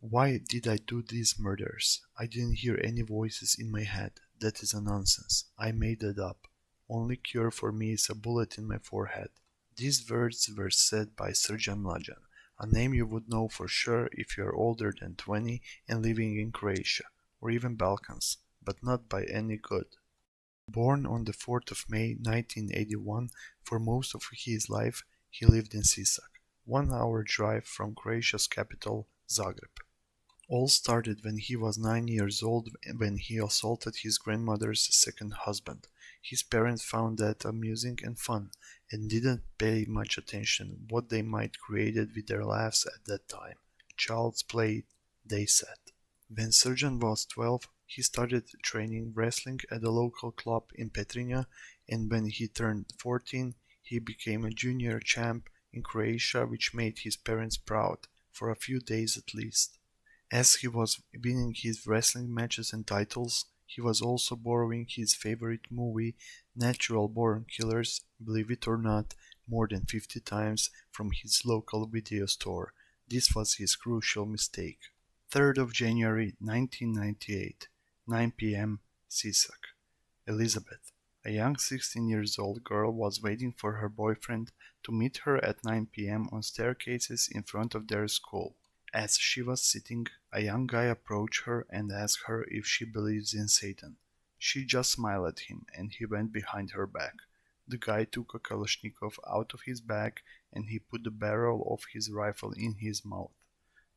Why did I do these murders? I didn't hear any voices in my head. That is a nonsense. I made it up. Only cure for me is a bullet in my forehead. These words were said by Srđan Mlađan, a name you would know for sure if you are older than 20 and living in Croatia, or even Balkans, but not by any good. Born on the 4th of May 1981, for most of his life he lived in Sisak, 1 hour drive from Croatia's capital, Zagreb. All started when he was 9 years old when he assaulted his grandmother's second husband. His parents found that amusing and fun, and didn't pay much attention what they might created with their lives at that time. Child's play, they said. When Srđan was 12, he started training wrestling at a local club in Petrinja, and when he turned 14, he became a junior champ in Croatia, which made his parents proud, for a few days at least. As he was winning his wrestling matches and titles, he was also borrowing his favorite movie, Natural Born Killers, believe it or not, more than 50 times from his local video store. This was his crucial mistake. 3rd of January 1998, 9 p.m., Sisak. Elizabeth, a young 16-year-old girl, was waiting for her boyfriend to meet her at 9 p.m. on staircases in front of their school. As she was sitting, a young guy approached her and asked her if she believes in Satan. She just smiled at him and he went behind her back. The guy took a Kalashnikov out of his bag and he put the barrel of his rifle in his mouth.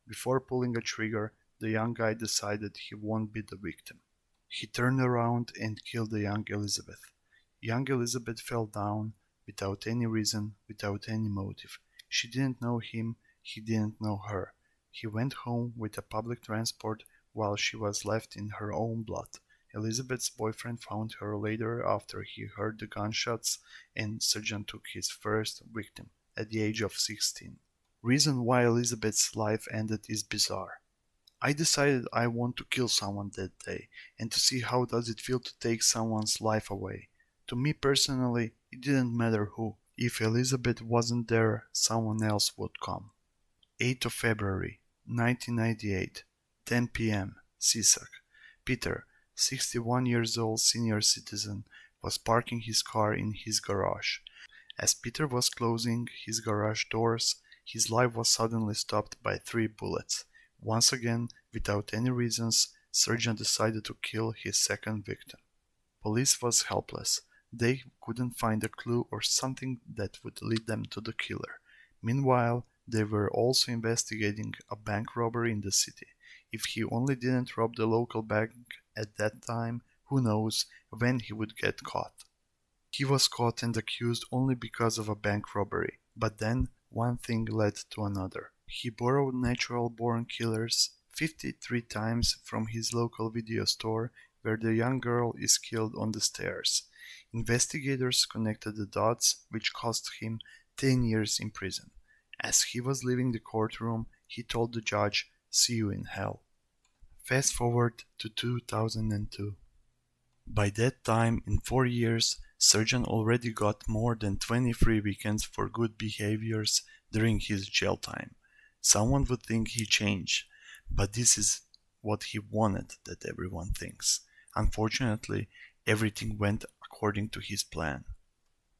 Before pulling a trigger, the young guy decided he won't be the victim. He turned around and killed the young Elizabeth. Young Elizabeth fell down without any reason, without any motive. She didn't know him, he didn't know her. He went home with a public transport while she was left in her own blood. Elizabeth's boyfriend found her later after he heard the gunshots, and Srđan took his first victim at the age of 16. Reason why Elizabeth's life ended is bizarre. I decided I want to kill someone that day and to see how does it feel to take someone's life away. To me personally, it didn't matter who. If Elizabeth wasn't there, someone else would come. 8th of February 1998, 10 p.m., Sisak. Peter, 61 years old senior citizen, was parking his car in his garage. As Peter was closing his garage doors, his life was suddenly stopped by 3 bullets. Once again, without any reasons, Srđan decided to kill his second victim. Police was helpless. They couldn't find a clue or something that would lead them to the killer. Meanwhile, they were also investigating a bank robbery in the city. If he only didn't rob the local bank at that time, who knows when he would get caught. He was caught and accused only because of a bank robbery, but then one thing led to another. He borrowed Natural Born Killers 53 times from his local video store where the young girl is killed on the stairs. Investigators connected the dots, which cost him 10 years in prison. As he was leaving the courtroom, he told the judge, "See you in hell." Fast forward to 2002. By that time, in 4 years, Srđan already got more than 23 weekends for good behaviors during his jail time. Someone would think he changed, but this is what he wanted that everyone thinks. Unfortunately, everything went according to his plan.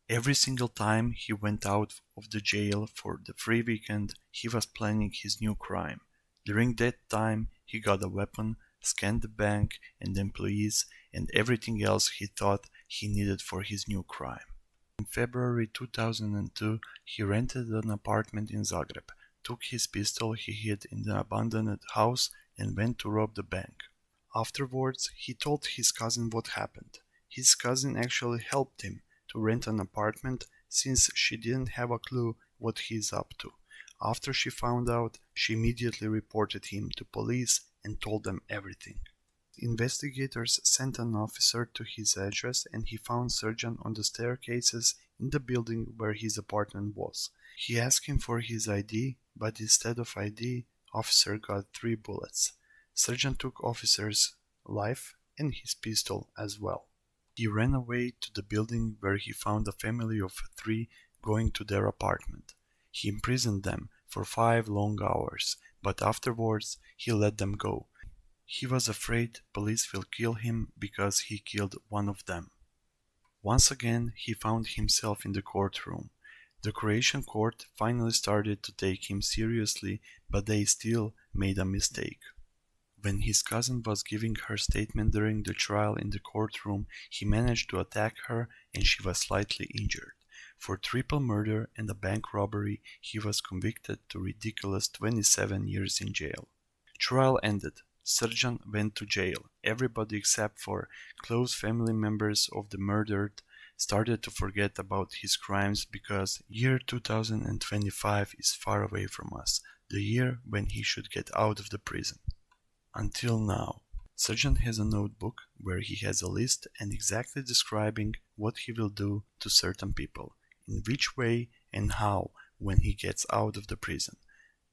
Every single time he went out of the jail for the free weekend, he was planning his new crime. During that time, he got a weapon, scanned the bank and the employees, and everything else he thought he needed for his new crime. In February 2002, he rented an apartment in Zagreb, took his pistol he hid in the abandoned house, and went to rob the bank. Afterwards, he told his cousin what happened. His cousin actually helped him to rent an apartment since she didn't have a clue what he's up to. After she found out, she immediately reported him to police and told them everything. Investigators sent an officer to his address and he found Srđan on the staircases in the building where his apartment was. He asked him for his ID, but instead of ID, officer got 3 bullets. Srđan took officer's life and his pistol as well. He ran away to the building where he found a family of 3 going to their apartment. He imprisoned them for 5 long hours, but afterwards he let them go. He was afraid police will kill him because he killed one of them. Once again he found himself in the courtroom. The Croatian court finally started to take him seriously, but they still made a mistake. When his cousin was giving her statement during the trial in the courtroom, he managed to attack her and she was slightly injured. For triple murder and a bank robbery, he was convicted to ridiculous 27 years in jail. Trial ended. Surgeon went to jail. Everybody except for close family members of the murdered started to forget about his crimes because year 2025 is far away from us, the year when he should get out of the prison. Until now. Surgeon has a notebook where he has a list and exactly describing what he will do to certain people, in which way and how when he gets out of the prison.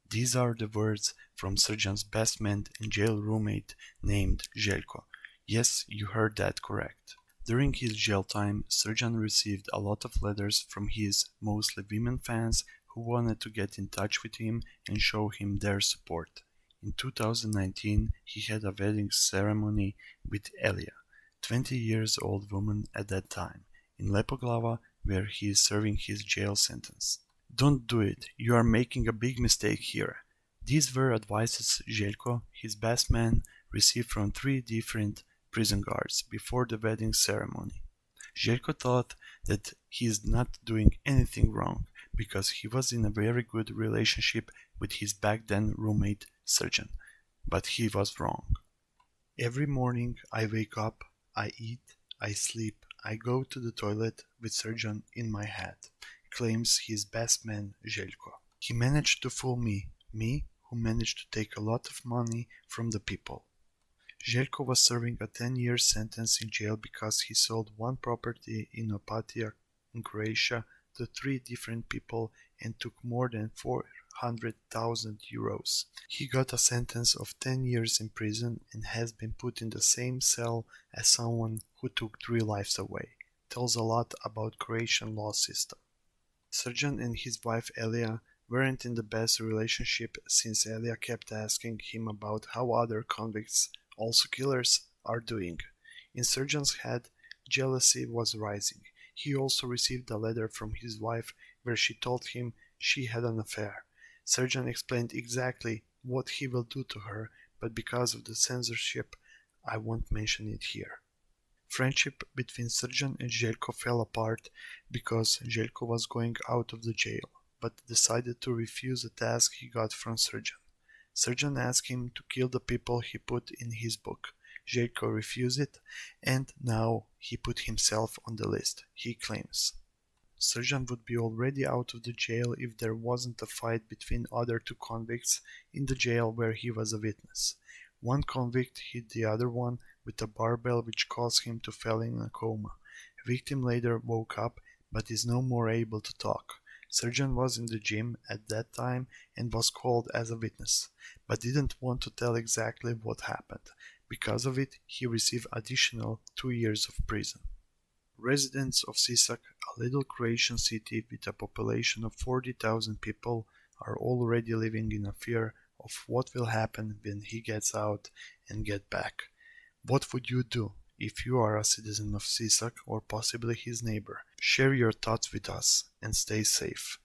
These are the words from Surgeon's best man and jail roommate named Željko. Yes, you heard that correct. During his jail time, Surgeon received a lot of letters from his mostly women fans who wanted to get in touch with him and show him their support. In 2019, he had a wedding ceremony with Elia, 20 years old woman at that time, in Lepoglava, where he is serving his jail sentence. Don't do it, you are making a big mistake here. These were advices Željko, his best man, received from 3 different prison guards before the wedding ceremony. Željko thought that he is not doing anything wrong because he was in a very good relationship with his back then roommate Surgeon, but he was wrong. Every morning I wake up, I eat, I sleep, I go to the toilet with Surgeon in my head, claims his best man Željko. He managed to fool me who managed to take a lot of money from the people. Željko was serving a 10-year sentence in jail because he sold one property in Opatija in Croatia to 3 different people and took more than 400,000 euros. He got a sentence of 10 years in prison and has been put in the same cell as someone who took 3 lives away. Tells a lot about Croatian law system. Surgeon and his wife Elia weren't in the best relationship since Elia kept asking him about how other convicts, also killers, are doing. In Surgeon's head, jealousy was rising. He also received a letter from his wife where she told him she had an affair. Surgeon explained exactly what he will do to her, but because of the censorship, I won't mention it here. Friendship between Surgeon and Željko fell apart because Željko was going out of the jail, but decided to refuse a task he got from Surgeon. Surgeon asked him to kill the people he put in his book. Željko refused it, and now he put himself on the list, he claims. Surgeon would be already out of the jail if there wasn't a fight between other 2 convicts in the jail where he was a witness. One convict hit the other one with a barbell which caused him to fall in a coma. Victim later woke up but is no more able to talk. Surgeon was in the gym at that time and was called as a witness, but didn't want to tell exactly what happened. Because of it, he received additional 2 years of prison. Residents of Sisak, a little Croatian city with a population of 40,000 people, are already living in a fear of what will happen when he gets out and get back. What would you do if you are a citizen of Sisak or possibly his neighbor? Share your thoughts with us and stay safe.